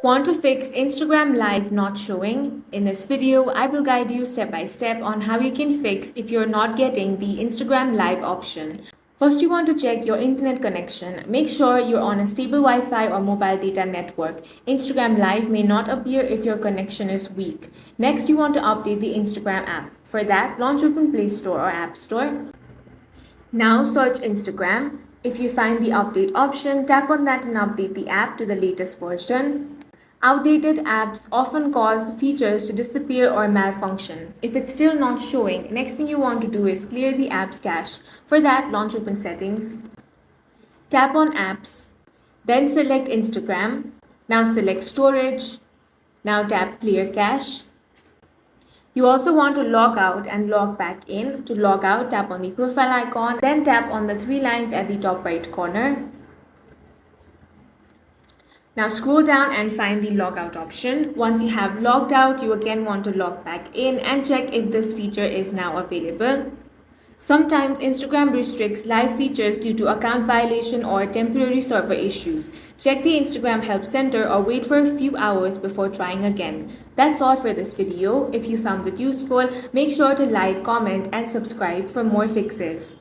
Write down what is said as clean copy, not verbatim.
Want to fix Instagram Live not showing? In this video, I will guide you step by step on how you can fix if you're not getting the Instagram Live option. First, you want to check your internet connection. Make sure you're on a stable Wi-Fi or mobile data network. Instagram Live may not appear if your connection is weak. Next, you want to update the Instagram app. For that, launch open Play Store or App Store. Now search Instagram. If you find the update option, tap on that and update the app to the latest version. Outdated apps often cause features to disappear or malfunction. If it's still not showing, next thing you want to do is clear the app's cache. For that, launch open Settings. Tap on Apps. Then select Instagram. Now select Storage. Now tap Clear Cache. You also want to log out and log back in. To log out, tap on the profile icon, then tap on the three lines at the top right corner. Now scroll down and find the logout option. Once you have logged out, you again want to log back in and check if this feature is now available. Sometimes Instagram restricts live features due to account violation or temporary server issues. Check the Instagram Help Center or wait for a few hours before trying again. That's all for this video. If you found it useful, make sure to like, comment, and subscribe for more fixes.